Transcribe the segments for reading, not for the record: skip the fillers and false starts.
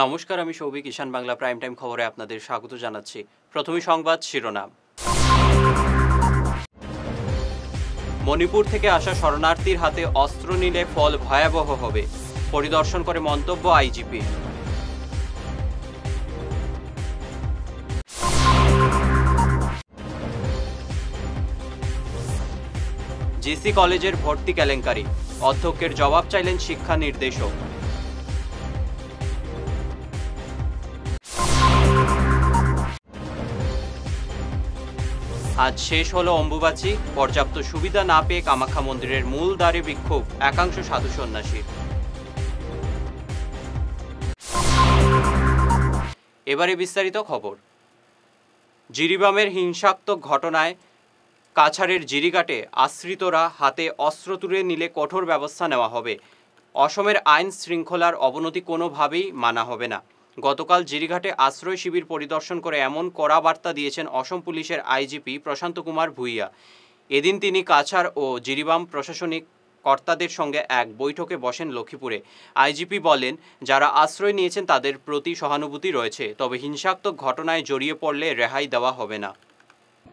নমস্কার, আমি সৌভিক। ঈশান Bangla prime time খবরে আপনাদের স্বাগত জানাচ্ছি। প্রথমে সংবাদ শিরোনাম। মণিপুর থেকে আসা শরণার্থীর হাতে অস্ত্র নিলে ফল ভয়াবহ হবে, পরিদর্শন করে মন্তব্য আইজিপি। জিসি কলেজের ভর্তি কেলেঙ্কারি, অধ্যক্ষের জবাব চাইলেন শিক্ষা নির্দেশক। আজ শেষ হলো অম্বুবাচী, পর্যাপ্ত সুবিধা না পেয়ে কামাখ্যা মন্দিরের মূল দ্বারে বিক্ষোভ একাংশ সাধু সন্ন্যাসীর। এবারে বিস্তারিত খবর। জিরিবামের হিংসাত্মক ঘটনায় কাছাড়ের জিরিঘাটে আশ্রিতরা হাতে অস্ত্র তুলে নিলে কঠোর ব্যবস্থা নেওয়া হবে। অসমের আইন শৃঙ্খলার অবনতি কোনোভাবেই মানা হবে না। গতকাল জিরিঘাটে আশ্রয় শিবির পরিদর্শন করে এমন কড়া বার্তা দিয়েছেন অসম পুলিশের আইজিপি প্রশান্ত কুমার ভূঁইয়া। এদিন তিনি কাছাড় ও জিরিবাম প্রশাসনিক কর্তাদের সঙ্গে এক বৈঠকে বসেন লক্ষ্মীপুরে। আইজিপি বলেন, যারা আশ্রয় নিয়েছেন তাদের প্রতি সহানুভূতি রয়েছে, তবে হিংসাত্মক ঘটনায় জড়িয়ে পড়লে রেহাই দেওয়া হবে না।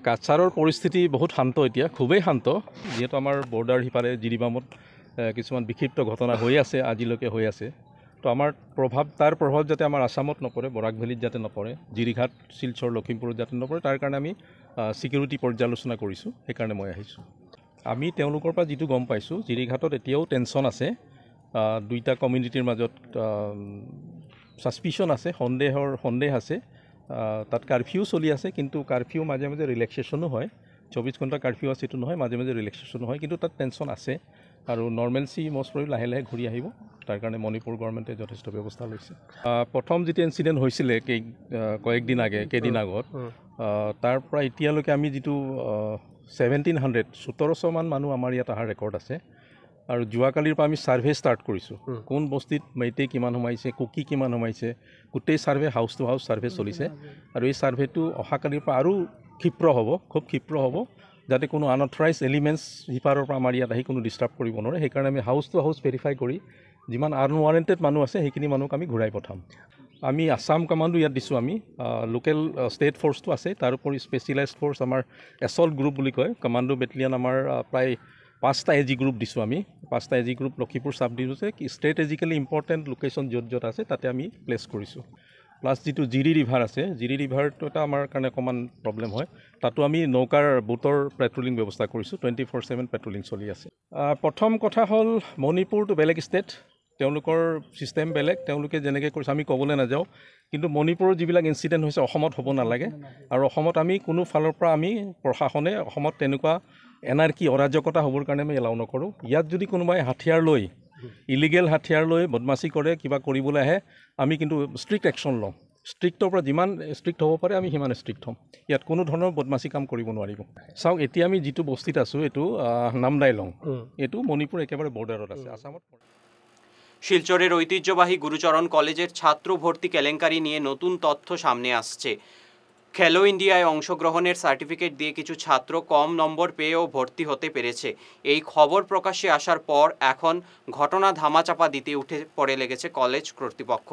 কাছাৰৰ পৰিস্থিতি বহুত শান্ত, এতিয়া খুবেই শান্ত, যিহেতু আমাৰ বৰ্ডাৰ সিফালে জিৰিবামত কিছুমান বিক্ষিপ্ত ঘটনা হৈ আছে, আজিলৈকে হৈ আছে। তো আমাৰ তাৰ প্ৰভাৱ যাতে আমাৰ আসামত নপৰে, বৰাক ভেলীত যাতে নপৰে, জিৰিঘাট, শিলচৰ, লখিমপুৰত যাতে নপৰে, তাৰ কাৰণে আমি ছিকিউৰিটি পৰ্যালোচনা কৰিছোঁ। সেইকাৰণে মই আহিছোঁ। আমি তেওঁলোকৰ পৰা যিটো গম পাইছোঁ, জিৰিঘাটত এতিয়াও টেনশ্যন আছে, দুইটা কমিউনিটিৰ মাজত ছাছপিশ্যন আছে, সন্দেহ আছে। তাত কাৰফিউ চলি আছে, কিন্তু কাৰফিউ মাজে মাজে ৰিলেক্সেশ্যনো হয়। 24 ঘণ্টা কাৰফিউ আছে, এইটো নহয়, মাজে মাজে ৰিলেক্সেশ্যনো হয়, কিন্তু তাত টেনশ্যন আছে আৰু নৰ্মেলচি মষ্ট প্ৰবলি লাহে লাহে ঘূৰি আহিব। তাৰ কাৰণে মণিপুৰ গভৰ্ণমেণ্টে যথেষ্ট ব্যৱস্থা লৈছে। প্ৰথম যিটো ইনচিডেণ্ট হৈছিলে কেইদিন আগত, তাৰ পৰা এতিয়ালৈকে আমি যিটো 1700 মানুহ আমাৰ ইয়াত অহাৰ ৰেকৰ্ড আছে। আৰু যোৱাকালিৰ পৰা আমি ছাৰ্ভে ষ্টাৰ্ট কৰিছোঁ, কোন বস্তিত মেইটেই কিমান সোমাইছে, কুকি কিমান সোমাইছে, গোটেই survey house to house survey চলিছে। আৰু এই ছাৰ্ভেটো অহাকালিৰ পৰা আৰু খুব ক্ষীপ্ৰ হ'ব, যাতে কোনো আনঅথৰাইজ এলিমেণ্টছ সিপাৰৰ পৰা আমাৰ ইয়াত আহি কোনো ডিষ্টাৰ্ব কৰিব নোৱাৰে। সেইকাৰণে আমি হাউচ টু হাউচ ভেৰিফাই কৰি যিমান আনৱাৰেণ্টেড মানুহ আছে সেইখিনি মানুহক আমি ঘূৰাই পঠাম। আমি আছাম কামাণ্ডো ইয়াত দিছোঁ, আমি লোকেল ষ্টেট ফ'ৰ্চটো আছে, তাৰোপৰি স্পেচিয়েলাইজড ফ'ৰ্চ আমাৰ এছল্ট গ্ৰুপ বুলি কয়, কমাণ্ডো বেটেলিয়ান আমাৰ প্ৰায় 5টা এজি গ্ৰুপ দিছোঁ আমি। 5টা এজি গ্ৰুপ লখিমপুৰ চাব ডিভিজনে ষ্ট্ৰেটেজিকেলি ইম্পৰ্টেণ্ট লোকেশ্যন য'ত আছে তাতে আমি প্লেচ কৰিছোঁ। প্লাছ যিটো জিৰি ৰিভাৰ আছে, জিৰি ৰিভাৰটো এটা আমাৰ কাৰণে অকণমান প্ৰব্লেম হয়, তাতো আমি বুটৰ পেট্ৰলিং ব্যৱস্থা কৰিছোঁ। 24/7 পেট্ৰলিং চলি আছে। প্ৰথম কথা হ'ল, মণিপুৰটো বেলেগ ষ্টেট, তেওঁলোকৰ ছিষ্টেম বেলেগ, তেওঁলোকে যেনেকৈ কৰিছে আমি ক'বলৈ নাযাওঁ, কিন্তু মণিপুৰৰ যিবিলাক ইনচিডেণ্ট হৈছে অসমত হ'ব নালাগে। আৰু অসমত আমি কোনো ফালৰ পৰা প্ৰশাসনে অসমত তেনেকুৱা এনাৰ্কি অৰাজকতা হ'বৰ কাৰণে আমি এলাউ নকৰোঁ। ইয়াত যদি কোনোবাই ইলিগেল হাথিয়াৰ লৈ বদমাচি কৰে, কিবা কৰিবলৈ আহে, আমি কিন্তু ষ্ট্ৰিক্ট একশ্যন লওঁ। ষ্ট্ৰিক্টৰ পৰা যিমান ষ্ট্ৰিক্ট হ'ব পাৰে আমি সিমান ষ্ট্ৰিক্ট হ'ম। ইয়াত কোনো ধৰণৰ বদমাচি কাম কৰিব নোৱাৰিব। চাওক, এতিয়া আমি যিটো বস্তিত আছোঁ, এইটো নামদাইলং, এইটো মণিপুৰ একেবাৰে বৰ্ডাৰত আছে, আসামত। শিলচরের ঐতিহ্যবাহী গুরুচরণ কলেজের ছাত্র ভর্তি কেলেঙ্কারি নিয়ে নতুন তথ্য সামনে আসছে। খেলো ইন্ডিয়ায় অংশগ্রহণের সার্টিফিকেট দিয়ে কিছু ছাত্র কম নম্বর পেয়েও ভর্তি হতে পেরেছে। এই খবর প্রকাশ্যে আসার পর এখন ঘটনা ধামাচাপা দিতে উঠে পড়ে লেগেছে কলেজ কর্তৃপক্ষ।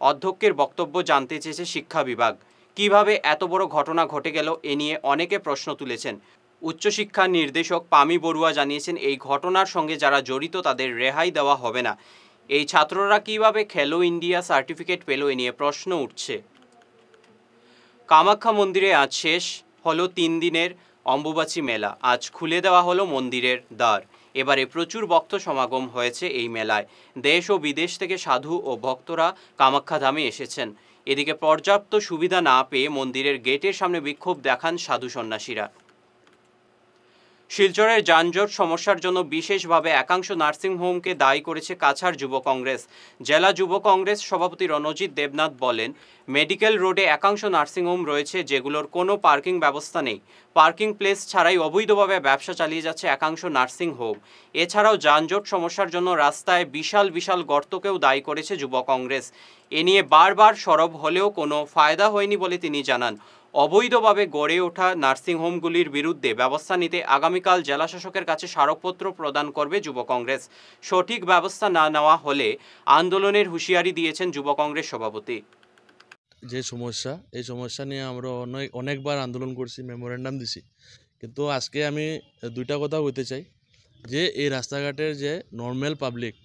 অধ্যক্ষের বক্তব্য জানতে চেয়েছে শিক্ষা বিভাগ। কিভাবে এত বড় ঘটনা ঘটে গেল, এ নিয়ে অনেকে প্রশ্ন তুলেছেন। উচ্চশিক্ষা নির্দেশক পামি বড়ুয়া জানিয়েছেন, এই ঘটনার সঙ্গে যারা জড়িত তাদের রেহাই দেওয়া হবে না। এই ছাত্ররা কিভাবে খেলো ইন্ডিয়া সার্টিফিকেট পেল, এ নিয়ে প্রশ্ন উঠছে। কামাখ্যা মন্দিরে আজ শেষ হলো 3 দিনের অম্বুবাচী মেলা। আজ খুলে দেওয়া হলো মন্দিরের দ্বার। এবারে প্রচুর ভক্ত সমাগম হয়েছে এই মেলায়। দেশ ও বিদেশ থেকে সাধু ও ভক্তরা কামাখ্যা ধামে এসেছেন। এদিকে পর্যাপ্ত সুবিধা না পেয়ে মন্দিরের গেটের সামনে বিক্ষোভ দেখান সাধু সন্ন্যাসীরা। শিলচরের যানজট সমস্যার জন্য বিশেষভাবে একাংশ নার্সিংহোমকে দায়ী করেছে কাছাড় যুব কংগ্রেস। জেলা যুব কংগ্রেস সভাপতি রণজিৎ দেবনাথ বলেন, মেডিকেল রোডে একাংশ নার্সিংহোম রয়েছে যেগুলোর কোনো পার্কিং ব্যবস্থা নেই। পার্কিং প্লেস ছাড়াই অবৈধভাবে ব্যবসা চালিয়ে যাচ্ছে একাংশ নার্সিংহোম। এছাড়াও যানজট সমস্যার জন্য রাস্তায় বিশাল বিশাল গর্তকেও দায়ী করেছে যুব কংগ্রেস। এ নিয়ে বারবার সরব হলেও কোনো ফায়দা হয়নি বলে তিনি জানান। অবৈধভাবে গড়ে ওঠা নার্সিংহোমগুলির বিরুদ্ধে ব্যবস্থা নিতে আগামীকাল জেলাশাসকের কাছে স্মারকপত্র প্রদান করবে যুব কংগ্রেস। সঠিক ব্যবস্থা না নেওয়া হলে আন্দোলনের হুঁশিয়ারি দিয়েছেন যুব কংগ্রেস সভাপতি। যে সমস্যা, এই সমস্যা নিয়ে আমরা অনেকবার আন্দোলন করছি, মেমোরেন্ডাম দিছি, কিন্তু আজকে আমি দুইটা কথা বলতে চাই যে এই রাস্তাঘাটের যে নর্মাল পাবলিক,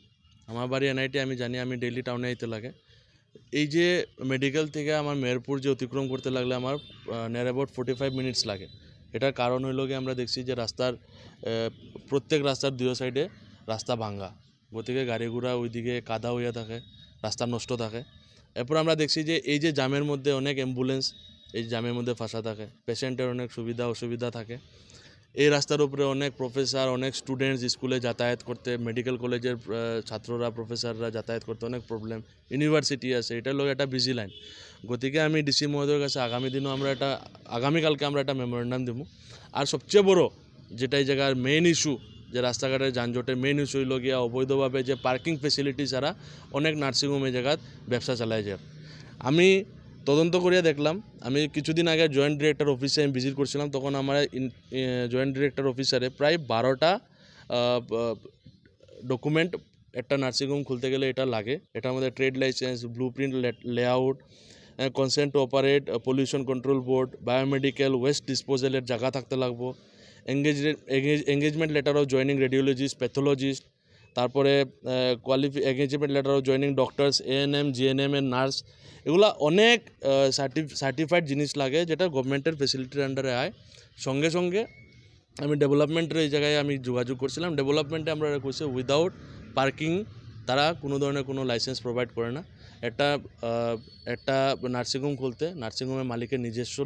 আমার বাড়ি এনআইটি, আমি জানি, আমি ডেইলি টাউনে আইতে লাগে, এই যে মেডিকেল থেকে আমার মেহেরপুর যে অতিক্রম করতে লাগলে আমার নিয়ার অ্যাবাউট 45 মিনিটস লাগে। এটার কারণ হইল গিয়ে আমরা দেখছি যে রাস্তার প্রত্যেক রাস্তার দুই সাইডে রাস্তা ভাঙ্গা, গতিকে গাড়ি ঘোড়া ওইদিকে কাদা হইয়া থাকে, রাস্তা নষ্ট থাকে। এরপর আমরা দেখছি যে এই যে জামের মধ্যে অনেক অ্যাম্বুলেন্স এই জামের মধ্যে ফাঁসা থাকে, পেশেন্টের অনেক সুবিধা অসুবিধা থাকে। এই রাস্তার উপরে অনেক প্রফেসর, অনেক স্টুডেন্টস স্কুলে যাতায়াত করতে, মেডিকেল কলেজের ছাত্ররা, প্রফেসররা যাতায়াত করতে অনেক প্রবলেম। ইউনিভার্সিটি আছে, এটার লোক একটা বিজি লাইন। গতিকে আমি ডিসি মহোদয়ের কাছে আগামীকালকে আমরা একটা মেমোরেন্ডাম দেবো। আর সবচেয়ে বড় যেটা এই জায়গার মেইন ইস্যু, যে রাস্তাঘাটের যানজটের মেইন ইস্যু হইল গিয়া অবৈধভাবে যে পার্কিং ফেসিলিটি ছাড়া অনেক নার্সিংহোম এই জায়গায় ব্যবসা চালায় যায়। আমি তদন্ত করিয়া দেখলাম, আমি কিছুদিন আগে জয়েন্ট ডিরেক্টর অফিসে আমি ভিজিট করছিলাম, তখন আমার জয়েন্ট ডিরেক্টর অফিসারে প্রায় 12টা ডকুমেন্ট একটা নার্সিংহোম খুলতে গেলে এটা লাগে। এটার মধ্যে trade licence, blue print layout, consent to operate, pollution control board, biomedical waste ডিসপোজালের জায়গা থাকতে লাগবো, engagement letter of joining radiologist, pathologist, তারপরে engagement letter of joining doctors, ANM, GNM এর নার্স। এগুলা অনেক সার্টিফাইড জিনিস লাগে, যেটা গভর্নমেন্টের ফেসিলিটির আন্ডারে আয়। সঙ্গে সঙ্গে আমি ডেভেলপমেন্টের এই জায়গায় আমি যোগাযোগ করছিলাম। ডেভেলপমেন্টে আমরা করছি উইদাউট পার্কিং তারা কোনো ধরনের কোনো লাইসেন্স প্রোভাইড করে না। একটা নার্সিংহোম খুলতে নার্সিংহোমের মালিকের নিজস্ব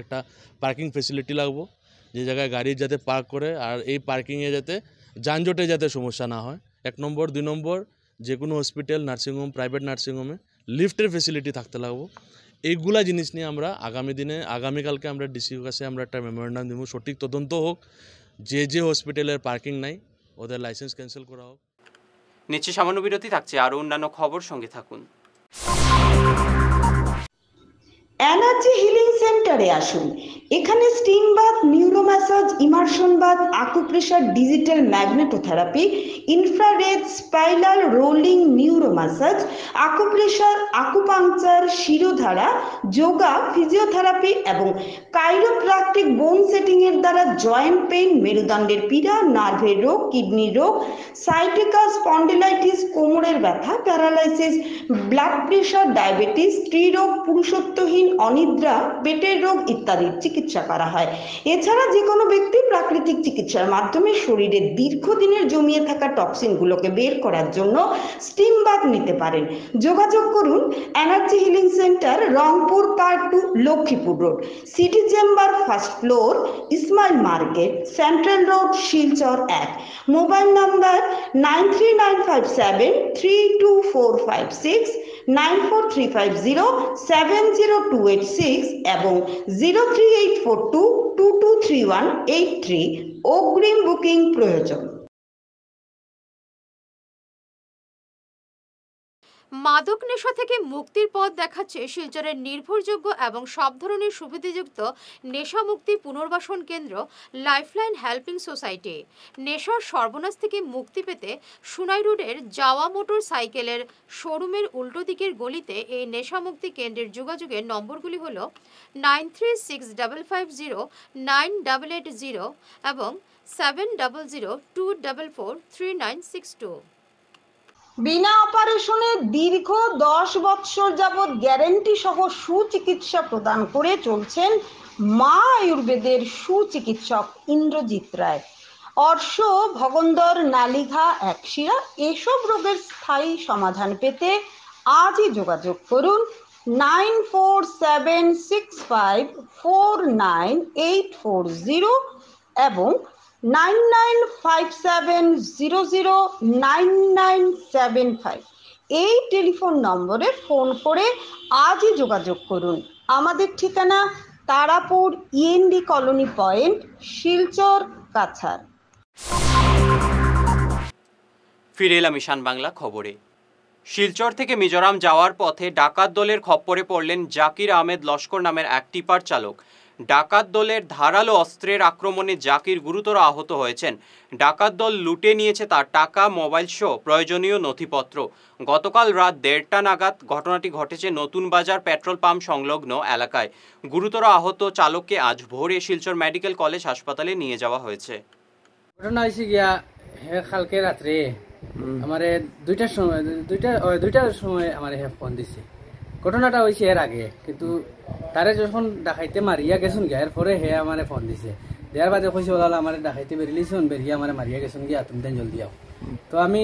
একটা পার্কিং ফেসিলিটি লাগবো, যে জায়গায় গাড়ি যাতে পার্ক করে, আর এই পার্কিংয়ে যাতে যানজটে যাতে সমস্যা না হয়। 1 নম্বর। 2 নম্বর, যে কোনো হসপিটাল, নার্সিংহোম, প্রাইভেট নার্সিংহোমে লিফটের ফেসিলিটি থাকতে লাগবো। এইগুলা জিনিস নিয়ে আমরা আগামীকালকে আমরা ডিসির কাছে আমরা একটা মেমোরেন্ডাম দেবো। সঠিক তদন্ত হোক, যে হসপিটালের পার্কিং নাই ওদের লাইসেন্স ক্যান্সেল করা হোক। নিচ্ছে সামান্য বিরতি, থাকছে আরও অন্যান্য খবর, সঙ্গে থাকুন। এনার্জি হিলিং সেন্টারে আসুন। এখানে steam bath, neuro massage, immersion bath, acupressure, digital magnetotherapy, infrared, spiral rolling neuro massage, acupressure, acupuncture, shirodhara, yoga, physiotherapy এবং কাইরোপ্র্যাকটিক বোন সেটিং এর দ্বারা জয়েন্ট পেইন, মেরুদণ্ডের পীড়া, নার্ভের রোগ, কিডনি রোগ, সাইটিকা, স্পন্ডিলাইটিস, কোমরের ব্যথা, প্যারালাইসিস, ব্লাড প্রেশার, ডায়াবেটিস, স্ত্রীরোগ, পুরুষত্বহীন, অনিদ্রা, পেটের রোগ ইত্যাদির চিকিৎসা করা হয়। এছাড়া যে কোনো ব্যক্তি প্রাকৃতিক চিকিৎসার মাধ্যমে শরীরে দীর্ঘদিনের জমিয়ে থাকা টক্সিনগুলোকে বের করার জন্য স্টিম বাথ নিতে পারেন। যোগাযোগ করুন energy healing centre, Rangpur part 2, Lakshmipur road, city chamber, 1st floor, Ismail market, central road, Silchar 1। Mobile number 9395732456, 9435070286 এবং 03842223183। অগ্রিম বুকিং প্রয়োজন। মাদক নেশা থেকে মুক্তির পথ দেখাচ্ছে শিলচরের নির্ভরযোগ্য এবং সব ধরনের সুবিধাযুক্ত নেশা মুক্তি পুনর্বাসন কেন্দ্র লাইফলাইন হেল্পিং সোসাইটি। নেশার সর্বনাশ থেকে মুক্তি পেতে সুনাই রোডের যাওয়া মোটর সাইকেলের শোরুমের উল্টো দিকের গলিতে এই নেশা মুক্তি কেন্দ্রের যোগাযোগের নম্বরগুলি হল 9365509880 এবং 7002443962। বিনা অপারেশনে দীর্ঘ 10 বৎসর যাবৎ গ্যারেন্টি সহ সুচিকিৎসা প্রদান করে চলছেন মা আয়ুর্বেদের সুচিকিৎসক ইন্দ্রজিৎ রায়। অর্শ, ভগন্দর, নালিঘা, একশিরা এসব রোগের স্থায়ী সমাধান পেতে আজই যোগাযোগ করুন 9476549840 এবং 9957009975 এই টেলিফোন নম্বরে ফোন করে আজই যোগাযোগ করুন। আমাদের ঠিকানা Tarapur END colony point, Silchar, Cachar. ফিরে এলাম ঈশান বাংলা খবরে। শিলচর থেকে মিজোরাম যাওয়ার পথে ডাকাত দলের খপ্পরে পড়লেন জাকির আহমেদ লস্কর নামের এক টিপার চালক। ডাকাত দলের ধারালো অস্ত্রের আক্রমণে জাকির গুরুতর আহত হয়েছেন। ডাকাত দল লুটে নিয়েছে তার টাকা, মোবাইল সহ প্রয়োজনীয় নথিপত্র। গতকাল রাত 1:30 নাগাদ ঘটনাটি ঘটেছে নতুন বাজার পেট্রোল পাম্প সংলগ্ন এলাকায়। গুরুতর আহত চালককে আজ ভোরে শিলচর মেডিকেল কলেজ হাসপাতালে নিয়ে যাওয়া হয়েছে। ঘটনা হয়েছে গিয়া কালকে রাত্রে আমারে দুইটার সময় আমার ফোন দিছে। ঘটনাটা হয়েছে এর আগে, কিন্তু তারে যখন ডাকাইতে মারিয়া গেছুন গিয়া এরপরে হে আমার ফোন দিছে। দেওয়ার বাদে কইছে ওলা আমার ডাকাইতে বেরিয়েছেন, বেরিয়ে আমার মারিয়া গেছুন গিয়া, তুমি দেন জলদি আও। তো আমি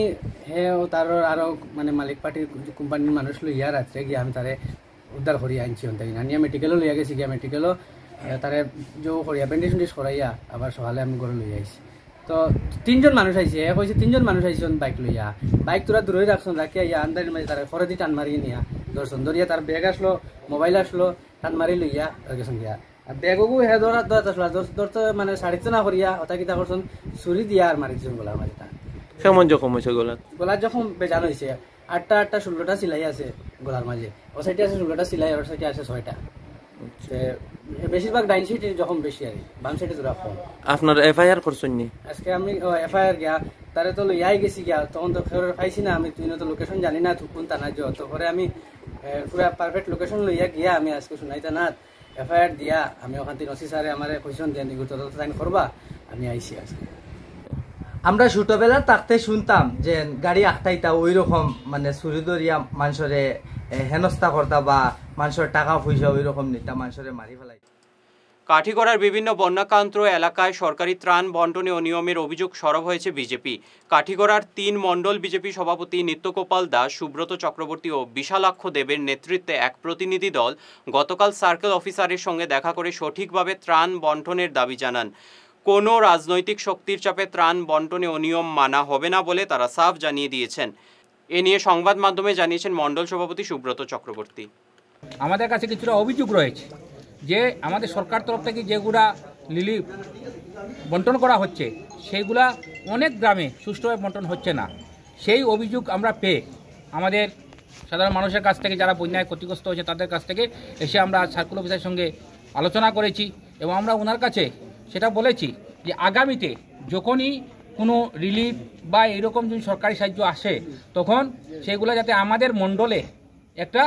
হে তার আরো মানে মালিক পার্টির কোম্পানির মানুষ লইয়া রাত্রে গিয়া আমি তারে উদ্ধার করিয়া আনছি। আনিয়া মেডিকেলও লইয়া গেছি গিয়া, মেডিকেলও তারে জো করিয়া ব্যান্ডেজ ট্যান্ডেজ করাইয়া আবার সকালে আমি ঘরে লইয়া আইছি। তো 3জন মানুষ আইছে, কইছে 3জন মানুষ আইছেন বাইক লইয়া। বাইক তোরা দূরে রাখছেন, রাখিয়া ইয়া আন্দারের মাঝে তারা ফরে দিয়ে টান মারিয়ে নিয়া ধরছেন। ধরিয়া তার ব্যাগ আসলো, মোবাইল আসলো, টান মারি লইয়া গেছেন গিয়া। আর ব্যাগও হে ধরতে আসলো, ধরতে মানে সাড়িতে না করিয়া হতা কিতা করছেন, ছুরি দিয়া আর মারি দিচ্ছেন গোলা মারিটা। কেমন জখম হয়েছে গোলার যখন বেজান হয়েছে 8টা 16টা সিলাই আছে গোলার মাঝে। ও সাইডে আছে 16টা সিলাই, ওর সাইডে আছে 6টা। বেশিরভাগ ডাইন সাইডে যখন বেশি আর বাম সাইডে তোরা কম। আপনার এফআইআর করছেন নি? আজকে আমি এফআইআর গিয়া তারে তো লইয়াই গেছি গিয়া, তখন তো খবর পাইছি না আমি, তুই তো লোকেশন জানি না কোন থানা যো। তো পরে আমি পুরা পারফেক্ট লোকেশন লইয়া গিয়া আমি আজকে শুনাইতে না এফআইআর দিয়া আমি ওখান থেকে ওসি স্যারে আমার কোয়েশন দিয়ে নিগুত সাইন করবা, আমি আইছি আজকে। আমরা ছোটবেলা থাকতে শুনতাম যে গাড়ি আখটাইতা ওই রকম মানে চুরি দরিয়া মানুষরে হেনস্থা করতা বা মানুষের টাকা পয়সা ওই রকম নিতা, মানুষরে মারি ফেলাই। কাঠিগড়ার বিভিন্ন বন্যাক্রান্ত এলাকায় সরকারি ত্রাণ বন্টনে অনিয়মের অভিযোগ সরব হয়েছে বিজেপি। কাঠিগড়ার 3 মণ্ডল বিজেপি সভাপতি নিত্যগোপাল দাস, সুব্রত চক্রবর্তী ও বিশালাক্ষ দেবের নেতৃত্বে এক প্রতিনিধি দল গতকাল সার্কেল অফিসারের সঙ্গে দেখা করে সঠিকভাবে ত্রাণ বন্টনের দাবি জানান। কোনো রাজনৈতিক শক্তির চাপে ত্রাণ বন্টনে অনিয়ম মানা হবে না বলে তারা সাফ জানিয়ে দিয়েছেন। এ নিয়ে সংবাদ মাধ্যমে জানিয়েছেন মণ্ডল সভাপতি সুব্রত চক্রবর্তী। আমাদের কাছে কিছুটা অভিযোগ রয়েছে যে আমাদের সরকার তরফ থেকে যেগুলা রিলিফ বন্টন করা হচ্ছে সেইগুলা অনেক গ্রামে সুষ্ঠুভাবে বন্টন হচ্ছে না। সেই অভিযোগ আমরা পেয়ে আমাদের সাধারণ মানুষের কাছ থেকে, যারা বন্যায় ক্ষতিগ্রস্ত হয়েছে তাদের কাছ থেকে এসে আমরা সার্কেল অফিসারের সঙ্গে আলোচনা করেছি এবং আমরা ওনার কাছে সেটা বলেছি যে আগামীতে যখনই কোনো রিলিফ বা এরকম যদি সরকারি সাহায্য আসে তখন সেগুলো যাতে আমাদের মণ্ডলে একটা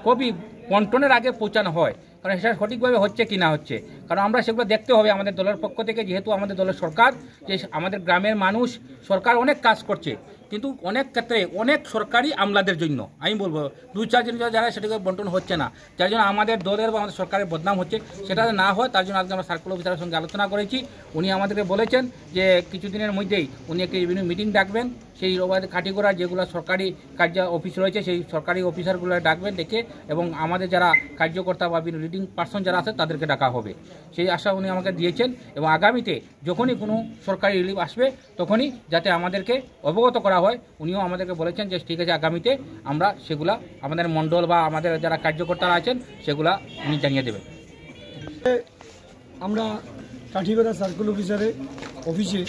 কবি বন্টনের আগে পৌঁছানো হয়, কারণ সেটা সঠিকভাবে হচ্ছে কি না হচ্ছে। কারণ আমরা সেগুলো দেখতে হবে আমাদের দলের পক্ষ থেকে, যেহেতু আমাদের দলের সরকার, যে আমাদের গ্রামের মানুষ, সরকার অনেক কাজ করছে, কিন্তু অনেক ক্ষেত্রে অনেক সরকারি আমলাদের জন্য আমি বলবো 2-4 জন যারা সেটাকে বন্টন হচ্ছে না, যার জন্য আমাদের দলের বা আমাদের সরকারের বদনাম হচ্ছে। সেটা না হয় তার জন্য আজকে আমরা সার্কেল অফিসারের সঙ্গে আলোচনা করেছি। উনি আমাদেরকে বলেছেন যে কিছুদিনের মধ্যেই উনি একটি মিটিং ডাকবেন, সেই কাঠিগড়ার যেগুলো সরকারি কার্য অফিস রয়েছে সেই সরকারি অফিসারগুলো ডাকবেন, ডেকে এবং আমাদের যারা কার্যকর্তা বা লিডিং পার্সন যারা আছে তাদেরকে ডাকা হবে, সেই আশা উনি আমাকে দিয়েছেন। এবং আগামীতে যখনই কোনো সরকারি রিলিফ আসবে তখনই যাতে আমাদেরকে অবগত করা হয়, উনিও আমাদেরকে বলেছেন যে ঠিক আছে আগামীতে আমরা সেগুলা আমাদের মণ্ডল বা আমাদের যারা কার্যকর্তারা আছেন সেগুলা উনি জানিয়ে দেবেন। আমরা কাঠিগড়া সার্কেল অফিসে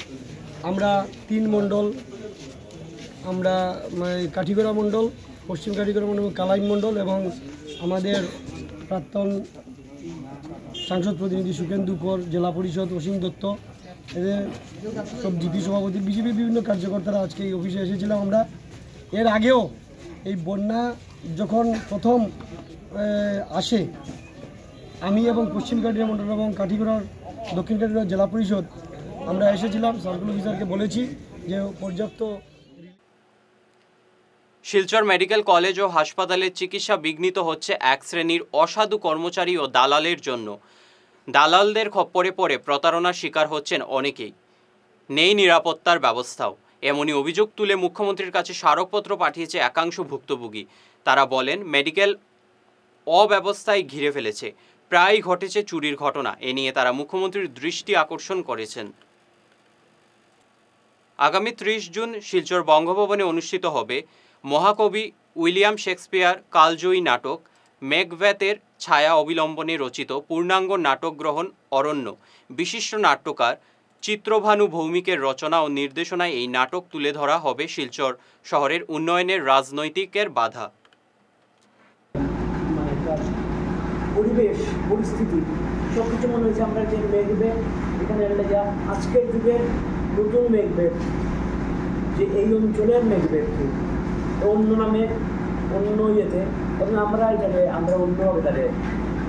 আমরা 3 মণ্ডল, আমরা কাঠিগড়া মণ্ডল, পশ্চিম কাঠিগড়া মণ্ডল, কালাই মণ্ডল এবং আমাদের প্রাক্তন সাংসদ প্রতিনিধি সুকেন্দু কর, জেলা পরিষদ অসীম দত্ত, এদের সব জিপি সভাপতি, বিজেপি বিভিন্ন কার্যকর্তারা আজকে এই অফিসে এসেছিলাম। আমরা এর আগেও এই বন্যা যখন প্রথম আসে, আমি এবং পশ্চিম কাঠিগড়া মণ্ডল এবং কাঠিগড়ার দক্ষিণ কাঠিগড়া জেলা পরিষদ আমরা এসেছিলাম, সার্কেল অফিসারকে বলেছি যে পর্যাপ্ত। শিলচর মেডিকেল কলেজ ও হাসপাতালের চিকিৎসা বিঘ্নিত হচ্ছে এক শ্রেণীর অসাধু কর্মচারী ও দালালের জন্য। দালালদের খপ্পরে পড়ে প্রতারণার শিকার হচ্ছেন অনেকেই, নেই নিরাপত্তার ব্যবস্থাও। এমনই অভিযোগ তুলে মুখ্যমন্ত্রীর কাছে স্মারকপত্র পাঠিয়েছে একাংশ ভুক্তভোগী। তারা বলেন মেডিকেল অব্যবস্থায় ঘিরে ফেলেছে, প্রায়ই ঘটেছে চুরির ঘটনা। এ নিয়ে তারা মুখ্যমন্ত্রীর দৃষ্টি আকর্ষণ করেছেন। আগামী 30 জুন শিলচর বঙ্গভবনে অনুষ্ঠিত হবে মহাকবি উইলিয়াম শেক্সপিয়ার কালজয়ী নাটক মেকবেথের ছায়া অবলম্বনে রচিত পূর্ণাঙ্গ নাটক গ্রহণ অরণ্য। বিশিষ্ট নাট্যকার চিত্রভানু ভৌমিকের রচনা ও নির্দেশনায় এই নাটক তুলে ধরা হবে শিলচর শহরের উন্নয়নের রাজনৈতিকের বাধা। পরিবেশ পরিস্থিতি সব কিছু মনে হয়েছে আমরা যে মেঘবেদ এখানে যা আজকের যুগের নতুন মেঘবেদ, যে এই অঞ্চলের মেঘবেদ অন্য নামে অন্য ইয়েতে, এবং আমরা এটাকে আমরা অন্যভাবে তারে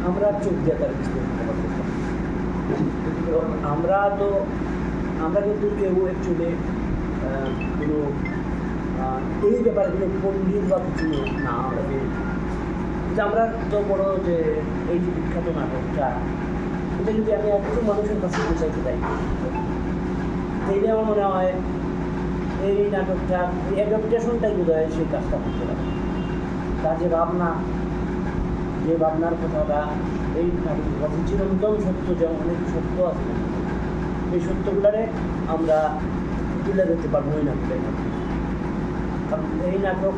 আমরা চোখ দিয়ে তার আমরা কিন্তু কেউ অ্যাকচুয়ালি কোনো এই ব্যাপারে কোনো পণ্ডিত বা কিছু না। আমরা তো বড় যে এই যে বিখ্যাত নাটকটা, এটা যদি আমি একটু মানুষের কাছে পৌঁছাইতে চাই, তাইলে আমার মনে হয় এই নাটকটা এই অ্যাডাপ্টেশনটাই বোধ হয় সেই কাজটা করতে পারে। তার যে ভাবনার কথাটা এই নাটকের কথা চিরন্তন সত্য, যেমন অনেক সত্য আছে, এই সত্যগুলারে আমরা তুলে ধরতে পারবো এই নাটকের মাধ্যমে। কারণ এই নাটক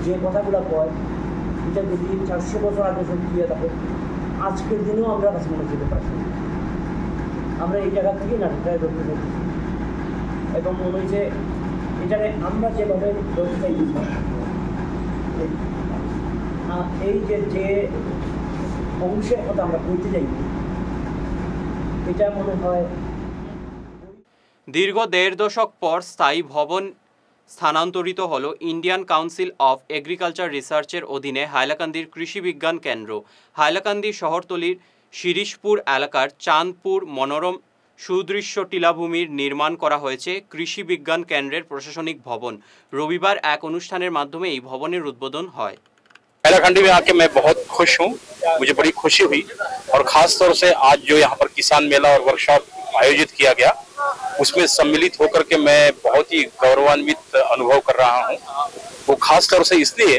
যে কথাগুলো কয় এটা যদি 400 বছর আগে সত্যি থাকে, আজকের দিনেও আমরা কাছে মনে যেতে পারছি। আমরা এই জায়গা থেকেই নাটকটায় ধরতে চাইছি, এবং মনে হয়েছে এটাকে আমরা যেভাবে ধরতে চাইছি, এই যে অংশের কথা আমরা বলতে চাই, এটা মনে হয় দীর্ঘ 1.5 দশক পর স্থায়ী ভবন স্থানান্তরিত হল ইন্ডিয়ান কাউন্সিল অফ এগ্রিকালচার রিসার্চের অধীনে হাইলাকান্দির কৃষি বিজ্ঞান কেন্দ্র। হাইলাকান্দি শহরতলির শিরিশপুর এলাকার চাঁদপুর মনোরম সুদৃশ্য টিলাভূমির নির্মাণ করা হয়েছে কৃষি বিজ্ঞান কেন্দ্রের প্রশাসনিক ভবন। রবিবার এক অনুষ্ঠানের মাধ্যমে এই ভবনের উদ্বোধন হয়। हैलाकंडी में आके मैं बहुत खुश हूँ, मुझे बड़ी खुशी हुई, और खास तौर से आज जो यहाँ पर किसान मेला और वर्कशॉप आयोजित किया गया उसमें सम्मिलित होकर के मैं बहुत ही गौरवान्वित अनुभव कर रहा हूँ। वो खास तौर से इसलिए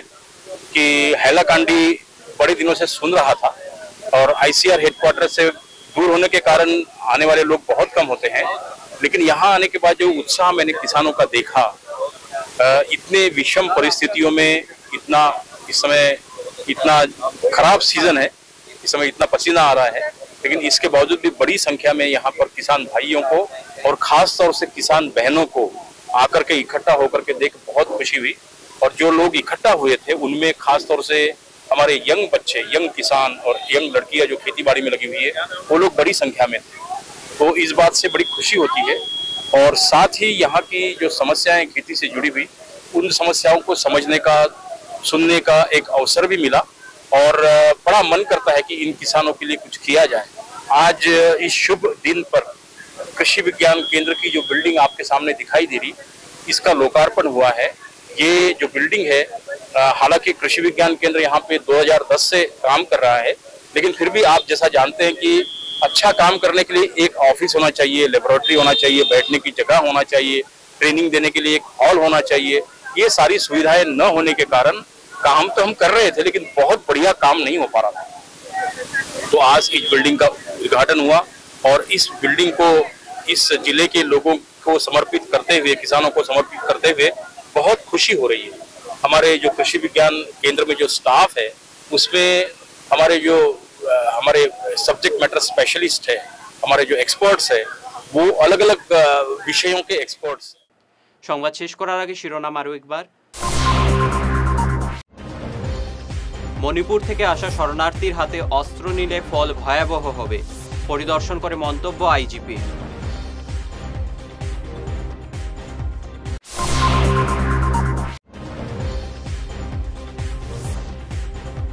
कि हैलाकंडी बड़े दिनों से सुन रहा था, और ICR हेडक्वार्टर से दूर होने के कारण आने वाले लोग बहुत कम होते हैं, लेकिन यहाँ आने के बाद जो उत्साह मैंने किसानों का देखा, इतने विषम परिस्थितियों में इस समय इतना खराब सीजन है, इस समय इतना पसीना आ रहा है, लेकिन इसके बावजूद भी बड़ी संख्या में यहाँ पर किसान भाइयों को और खास तौर से किसान बहनों को आकर के इकट्ठा होकर के देख बहुत खुशी हुई। और जो लोग इकट्ठा हुए थे उनमें खास तौर से हमारे यंग बच्चे, यंग किसान और यंग लड़कियां जो खेती बाड़ी में लगी हुई है, वो लोग बड़ी संख्या में थे। तो इस बात से बड़ी खुशी होती है, और साथ ही यहाँ की जो समस्याएं खेती से जुड़ी हुई, उन समस्याओं को समझने का, सुनने का एक अवसर भी मिला, और बड़ा मन करता है कि इन किसानों के लिए कुछ किया जाए। आज इस शुभ दिन पर कृषि विज्ञान केंद्र की जो बिल्डिंग आपके सामने दिखाई दे रही, इसका लोकार्पण हुआ है। ये जो बिल्डिंग है, हालांकि कृषि विज्ञान केंद्र यहाँ पे 2010 से काम कर रहा है, लेकिन फिर भी आप जैसा जानते हैं कि अच्छा काम करने के लिए एक ऑफिस होना चाहिए, लेबोरेटरी होना चाहिए, बैठने की जगह होना चाहिए, ट्रेनिंग देने के लिए एक हॉल होना चाहिए। ये सारी सुविधाएं न होने के कारण काम तो हम कर रहे थे, लेकिन बहुत बढ़िया काम नहीं हो पा रहा था। तो आज इस बिल्डिंग का उद्घाटन हुआ, और इस बिल्डिंग को इस जिले के लोगों को समर्पित करते हुए, किसानों को समर्पित करते हुए बहुत खुशी हो रही है। हमारे जो कृषि विज्ञान केंद्र में जो स्टाफ है, उसमें हमारे सब्जेक्ट मैटर स्पेशलिस्ट है, हमारे जो एक्सपर्ट्स है, वो अलग अलग विषयों के एक्सपर्ट्स। সংবাদ শেষ করার আগে শিরোনাম আরও একবার। মণিপুর থেকে আসা শরণার্থীর হাতে অস্ত্র নিলে ফল ভয়াবহ হবে, পরিদর্শন করে মন্তব্য আইজিপি।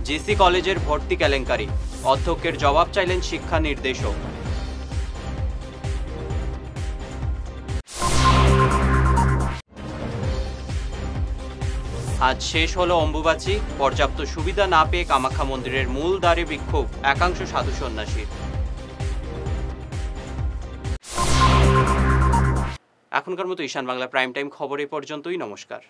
জিসি কলেজের ভর্তি কেলেঙ্কারি, অধ্যক্ষের জবাব চাইলেন শিক্ষা নির্দেশক। আজ শেষ হলো অম্বুবাচী, পর্যাপ্ত সুবিধা না পেয়ে কামাখ্যা মন্দিরের মূল দ্বারে বিক্ষোভ একাংশ সাধু সন্ন্যাসীর। এখনকার মতো ঈশান বাংলা প্রাইম টাইম খবর এ পর্যন্তই। নমস্কার।